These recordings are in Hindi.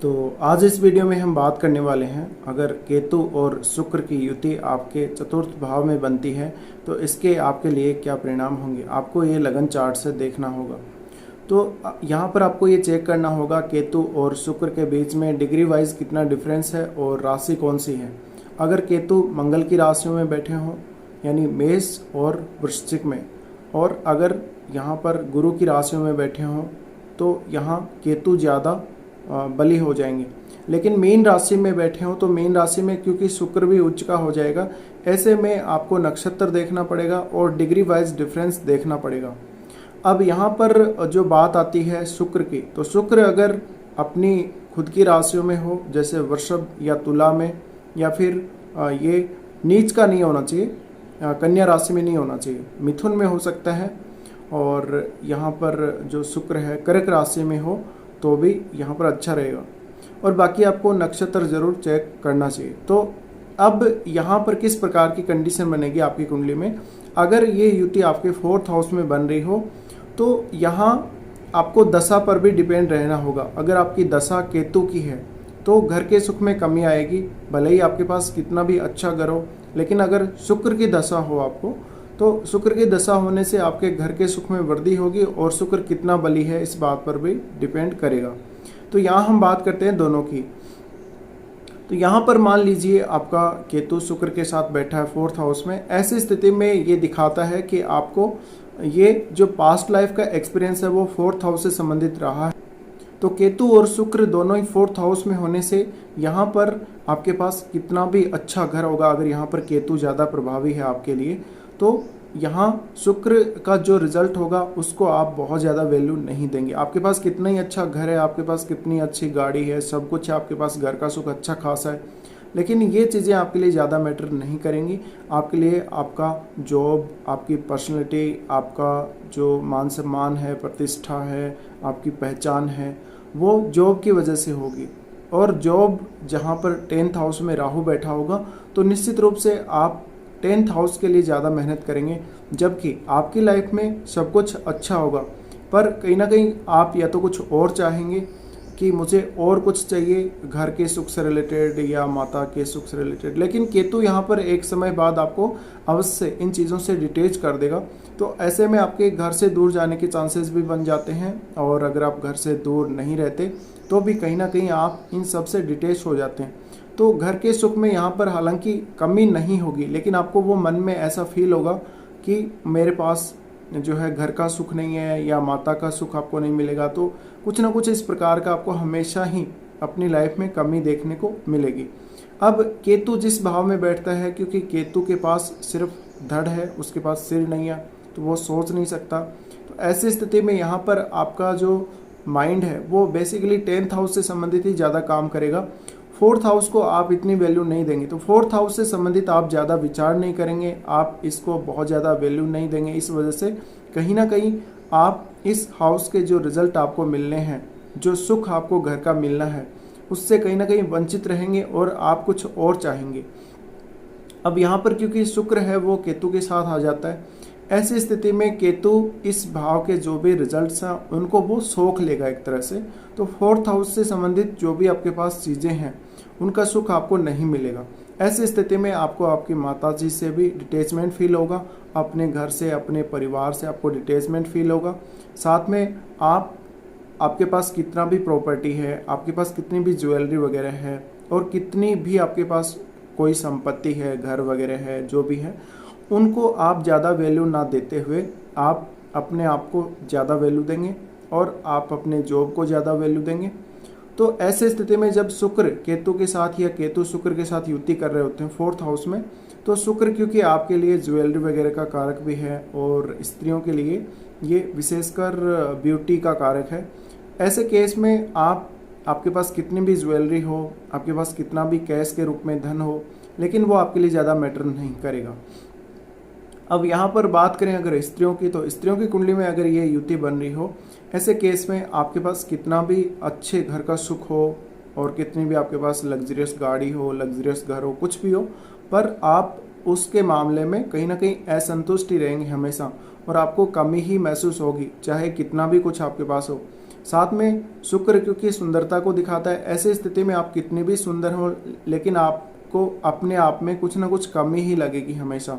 तो आज इस वीडियो में हम बात करने वाले हैं, अगर केतु और शुक्र की युति आपके चतुर्थ भाव में बनती है तो इसके आपके लिए क्या परिणाम होंगे। आपको ये लगन चार्ट से देखना होगा। तो यहाँ पर आपको ये चेक करना होगा केतु और शुक्र के बीच में डिग्री वाइज कितना डिफरेंस है और राशि कौन सी है। अगर केतु मंगल की राशियों में बैठे हों यानी मेष और वृश्चिक में, और अगर यहाँ पर गुरु की राशियों में बैठे हों तो यहाँ केतु ज़्यादा बली हो जाएंगे। लेकिन मीन राशि में बैठे हो तो मीन राशि में क्योंकि शुक्र भी उच्च का हो जाएगा, ऐसे में आपको नक्षत्र देखना पड़ेगा और डिग्री वाइज डिफरेंस देखना पड़ेगा। अब यहाँ पर जो बात आती है शुक्र की, तो शुक्र अगर अपनी खुद की राशियों में हो जैसे वृषभ या तुला में, या फिर ये नीच का नहीं होना चाहिए, कन्या राशि में नहीं होना चाहिए, मिथुन में हो सकता है, और यहाँ पर जो शुक्र है कर्क राशि में हो तो भी यहाँ पर अच्छा रहेगा। और बाकी आपको नक्षत्र जरूर चेक करना चाहिए। तो अब यहाँ पर किस प्रकार की कंडीशन बनेगी आपकी कुंडली में, अगर ये युति आपके 4th हाउस में बन रही हो तो यहाँ आपको दशा पर भी डिपेंड रहना होगा। अगर आपकी दशा केतु की है तो घर के सुख में कमी आएगी, भले ही आपके पास कितना भी अच्छा घर हो। लेकिन अगर शुक्र की दशा हो आपको, तो शुक्र की दशा होने से आपके घर के सुख में वृद्धि होगी, और शुक्र कितना बली है इस बात पर भी डिपेंड करेगा। तो यहाँ हम बात करते हैं दोनों की। तो यहाँ पर मान लीजिए आपका केतु शुक्र के साथ बैठा है 4th हाउस में, ऐसी स्थिति में ये दिखाता है कि आपको ये जो पास्ट लाइफ का एक्सपीरियंस है वो 4th हाउस से संबंधित रहा है। तो केतु और शुक्र दोनों ही 4th हाउस में होने से यहाँ पर आपके पास कितना भी अच्छा घर होगा, अगर यहाँ पर केतु ज़्यादा प्रभावी है आपके लिए, तो यहाँ शुक्र का जो रिजल्ट होगा उसको आप बहुत ज़्यादा वैल्यू नहीं देंगे। आपके पास कितना ही अच्छा घर है, आपके पास कितनी अच्छी गाड़ी है, सब कुछ है, आपके पास घर का सुख अच्छा खासा है, लेकिन ये चीज़ें आपके लिए ज़्यादा मैटर नहीं करेंगी। आपके लिए आपका जॉब, आपकी पर्सनैलिटी, आपका जो मान सम्मान है, प्रतिष्ठा है, आपकी पहचान है, वो जॉब की वजह से होगी। और जॉब जहाँ पर 10th हाउस में राहु बैठा होगा तो निश्चित रूप से आप 10th हाउस के लिए ज़्यादा मेहनत करेंगे, जबकि आपकी लाइफ में सब कुछ अच्छा होगा, पर कहीं ना कहीं आप या तो कुछ और चाहेंगे कि मुझे और कुछ चाहिए घर के सुख से रिलेटेड या माता के सुख से रिलेटेड। लेकिन केतु यहाँ पर एक समय बाद आपको अवश्य इन चीज़ों से डिटेच कर देगा। तो ऐसे में आपके घर से दूर जाने के चांसेस भी बन जाते हैं, और अगर आप घर से दूर नहीं रहते तो भी कहीं ना कहीं आप इन सब से डिटेच हो जाते हैं। तो घर के सुख में यहाँ पर हालांकि कमी नहीं होगी, लेकिन आपको वो मन में ऐसा फील होगा कि मेरे पास जो है घर का सुख नहीं है या माता का सुख आपको नहीं मिलेगा। तो कुछ ना कुछ इस प्रकार का आपको हमेशा ही अपनी लाइफ में कमी देखने को मिलेगी। अब केतु जिस भाव में बैठता है, क्योंकि केतु के पास सिर्फ धड़ है, उसके पास सिर नहीं है, तो वो सोच नहीं सकता। तो ऐसी स्थिति में यहाँ पर आपका जो माइंड है वो बेसिकली 10th हाउस से संबंधित ही ज़्यादा काम करेगा। 4th हाउस को आप इतनी वैल्यू नहीं देंगे। तो 4th हाउस से संबंधित आप ज़्यादा विचार नहीं करेंगे, आप इसको बहुत ज़्यादा वैल्यू नहीं देंगे। इस वजह से कहीं ना कहीं आप इस हाउस के जो रिजल्ट आपको मिलने हैं, जो सुख आपको घर का मिलना है, उससे कहीं ना कहीं वंचित रहेंगे और आप कुछ और चाहेंगे। अब यहाँ पर क्योंकि शुक्र है वो केतु के साथ आ जाता है, ऐसी स्थिति में केतु इस भाव के जो भी रिजल्ट्स हैं उनको वो सोख लेगा एक तरह से। तो 4th हाउस से संबंधित जो भी आपके पास चीज़ें हैं उनका सुख आपको नहीं मिलेगा। ऐसी स्थिति में आपको आपकी माता जी से भी डिटैचमेंट फील होगा, अपने घर से, अपने परिवार से आपको डिटैचमेंट फील होगा। साथ में आपके पास कितना भी प्रॉपर्टी है, आपके पास कितनी भी ज्वेलरी वगैरह है, और कितनी भी आपके पास कोई संपत्ति है, घर वगैरह है, जो भी है, उनको आप ज़्यादा वैल्यू ना देते हुए आप अपने आप को ज़्यादा वैल्यू देंगे और आप अपने जॉब को ज़्यादा वैल्यू देंगे। तो ऐसे स्थिति में जब शुक्र केतु के साथ या केतु शुक्र के साथ युति कर रहे होते हैं 4th हाउस में, तो शुक्र क्योंकि आपके लिए ज्वेलरी वगैरह का कारक भी है और स्त्रियों के लिए ये विशेषकर ब्यूटी का कारक है। ऐसे केस में आपके पास कितनी भी ज्वेलरी हो, आपके पास कितना भी कैश के रूप में धन हो, लेकिन वो आपके लिए ज़्यादा मैटर नहीं करेगा। अब यहाँ पर बात करें अगर स्त्रियों की, तो स्त्रियों की कुंडली में अगर ये युति बन रही हो, ऐसे केस में आपके पास कितना भी अच्छे घर का सुख हो और कितनी भी आपके पास लग्जरियस गाड़ी हो, लग्जरियस घर हो, कुछ भी हो, पर आप उसके मामले में कहीं ना कहीं असंतुष्ट ही रहेंगे हमेशा, और आपको कमी ही महसूस होगी चाहे कितना भी कुछ आपके पास हो। साथ में शुक्र क्योंकि सुंदरता को दिखाता है, ऐसी स्थिति में आप कितने भी सुंदर हो लेकिन आपको अपने आप में कुछ ना कुछ कमी ही लगेगी हमेशा,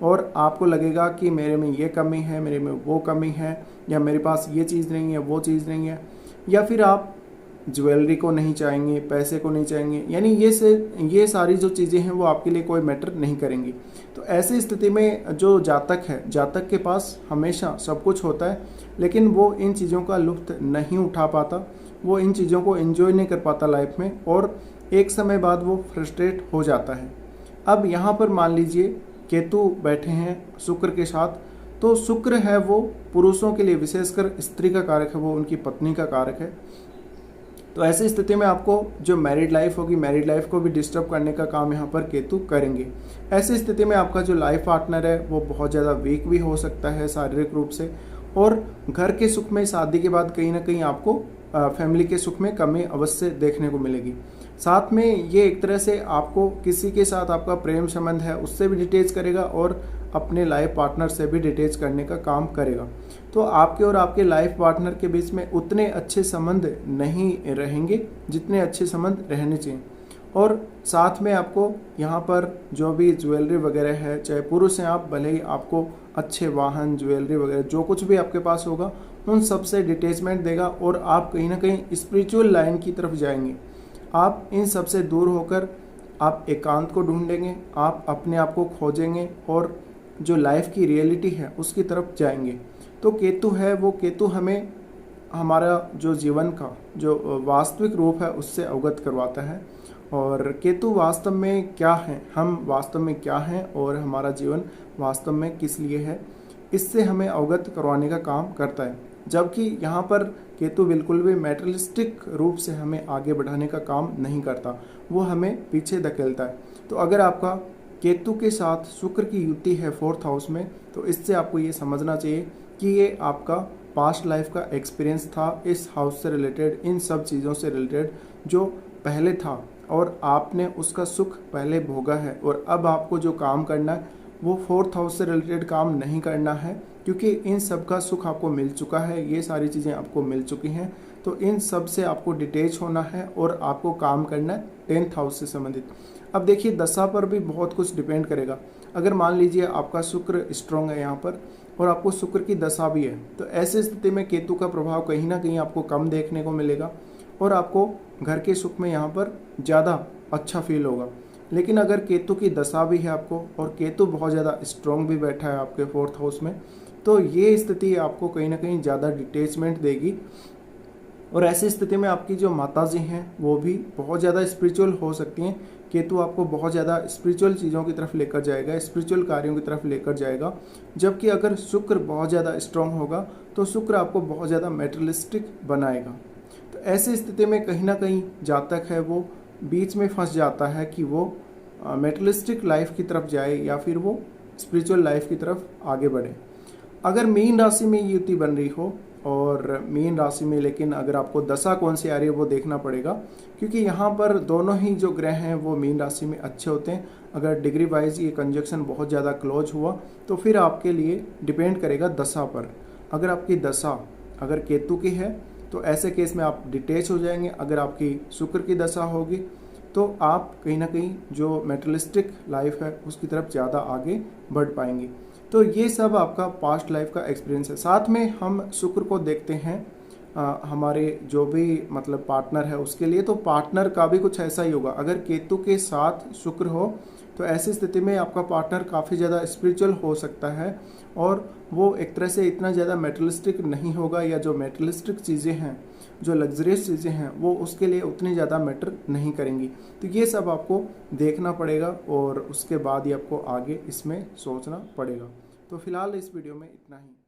और आपको लगेगा कि मेरे में ये कमी है, मेरे में वो कमी है, या मेरे पास ये चीज़ नहीं है, वो चीज़ नहीं है, या फिर आप ज्वेलरी को नहीं चाहेंगे, पैसे को नहीं चाहेंगे, यानी ये सारी जो चीज़ें हैं वो आपके लिए कोई मैटर नहीं करेंगी। तो ऐसी स्थिति में जो जातक है, जातक के पास हमेशा सब कुछ होता है लेकिन वो इन चीज़ों का लुत्फ़ नहीं उठा पाता, वो इन चीज़ों को एंजॉय नहीं कर पाता लाइफ में, और एक समय बाद वो फ्रस्ट्रेट हो जाता है। अब यहाँ पर मान लीजिए केतु बैठे हैं शुक्र के साथ, तो शुक्र है वो पुरुषों के लिए, विशेषकर स्त्री का कारक है, वो उनकी पत्नी का कारक है। तो ऐसी स्थिति में आपको जो मैरिड लाइफ होगी, मैरिड लाइफ को भी डिस्टर्ब करने का काम यहाँ पर केतु करेंगे। ऐसी स्थिति में आपका जो लाइफ पार्टनर है वो बहुत ज़्यादा वीक भी हो सकता है शारीरिक रूप से, और घर के सुख में शादी के बाद कहीं ना कहीं आपको फैमिली के सुख में कमी अवश्य देखने को मिलेगी। साथ में ये एक तरह से आपको किसी के साथ आपका प्रेम संबंध है उससे भी डिटेच करेगा, और अपने लाइफ पार्टनर से भी डिटेच करने का काम करेगा। तो आपके और आपके लाइफ पार्टनर के बीच में उतने अच्छे संबंध नहीं रहेंगे जितने अच्छे संबंध रहने चाहिए। और साथ में आपको यहाँ पर जो भी ज्वेलरी वगैरह है, चाहे पुरुष हैं आप, भले ही आपको अच्छे वाहन, ज्वेलरी वगैरह जो कुछ भी आपके पास होगा उन सब से डिटेचमेंट देगा, और आप कहीं ना कहीं स्पिरिचुअल लाइन की तरफ जाएंगे। आप इन सब से दूर होकर आप एकांत को ढूंढेंगे, आप अपने आप को खोजेंगे, और जो लाइफ की रियलिटी है उसकी तरफ जाएंगे। तो केतु है वो केतु हमें हमारा जो जीवन का जो वास्तविक रूप है उससे अवगत करवाता है, और केतु वास्तव में क्या है, हम वास्तव में क्या हैं, और हमारा जीवन वास्तव में किस लिए है, इससे हमें अवगत करवाने का काम करता है। जबकि यहाँ पर केतु बिल्कुल भी मैटेरियलिस्टिक रूप से हमें आगे बढ़ाने का काम नहीं करता, वो हमें पीछे धकेलता है। तो अगर आपका केतु के साथ शुक्र की युति है 4th हाउस में, तो इससे आपको ये समझना चाहिए कि ये आपका पास्ट लाइफ का एक्सपीरियंस था, इस हाउस से रिलेटेड, इन सब चीज़ों से रिलेटेड जो पहले था, और आपने उसका सुख पहले भोगा है, और अब आपको जो काम करना है वो 4th हाउस से रिलेटेड काम नहीं करना है, क्योंकि इन सब का सुख आपको मिल चुका है, ये सारी चीज़ें आपको मिल चुकी हैं। तो इन सब से आपको डिटेच होना है और आपको काम करना है 10th हाउस से संबंधित। अब देखिए दशा पर भी बहुत कुछ डिपेंड करेगा। अगर मान लीजिए आपका शुक्र स्ट्रॉन्ग है यहाँ पर, और आपको शुक्र की दशा भी है, तो ऐसी स्थिति में केतु का प्रभाव कहीं ना कहीं आपको कम देखने को मिलेगा, और आपको घर के सुख में यहाँ पर ज़्यादा अच्छा फील होगा। लेकिन अगर केतु की दशा भी है आपको, और केतु बहुत ज़्यादा स्ट्रॉन्ग भी बैठा है आपके 4th हाउस में, तो ये स्थिति आपको कहीं ना कहीं ज़्यादा डिटेचमेंट देगी, और ऐसी स्थिति में आपकी जो माताजी हैं वो भी बहुत ज़्यादा स्पिरिचुअल हो सकती हैं। केतु आपको बहुत ज़्यादा स्पिरिचुअल चीज़ों की तरफ लेकर जाएगा, स्पिरिचुअल कार्यों की तरफ लेकर जाएगा। जबकि अगर शुक्र बहुत ज़्यादा स्ट्रॉन्ग होगा तो शुक्र आपको बहुत ज़्यादा मेटेरियलिस्टिक बनाएगा। तो ऐसी स्थिति में कहीं ना कहीं जातक है वो बीच में फंस जाता है कि वो मेटेरियलिस्टिक लाइफ की तरफ जाए या फिर वो स्पिरिचुअल लाइफ की तरफ आगे बढ़े। अगर मीन राशि में युति बन रही हो, और मीन राशि में, लेकिन अगर आपको दशा कौन सी आ रही है वो देखना पड़ेगा, क्योंकि यहाँ पर दोनों ही जो ग्रह हैं वो मीन राशि में अच्छे होते हैं। अगर डिग्री वाइज ये कंजक्शन बहुत ज़्यादा क्लोज हुआ तो फिर आपके लिए डिपेंड करेगा दशा पर। अगर आपकी दशा अगर केतु की है तो ऐसे केस में आप डिटेच हो जाएंगे। अगर आपकी शुक्र की दशा होगी तो आप कहीं ना कहीं जो मेटेरियलिस्टिक लाइफ है उसकी तरफ ज़्यादा आगे बढ़ पाएंगे। तो ये सब आपका पास्ट लाइफ का एक्सपीरियंस है। साथ में हम शुक्र को देखते हैं हमारे जो भी मतलब पार्टनर है उसके लिए, तो पार्टनर का भी कुछ ऐसा ही होगा। अगर केतु के साथ शुक्र हो तो ऐसी स्थिति में आपका पार्टनर काफ़ी ज़्यादा स्पिरिचुअल हो सकता है, और वो एक तरह से इतना ज़्यादा मेटेरियलिस्टिक नहीं होगा, या जो मेटेरियलिस्टिक चीज़ें हैं, जो लग्जरियस चीज़ें हैं, वो उसके लिए उतनी ज़्यादा मैटर नहीं करेंगी। तो ये सब आपको देखना पड़ेगा, और उसके बाद ही आपको आगे इसमें सोचना पड़ेगा। तो फिलहाल इस वीडियो में इतना ही।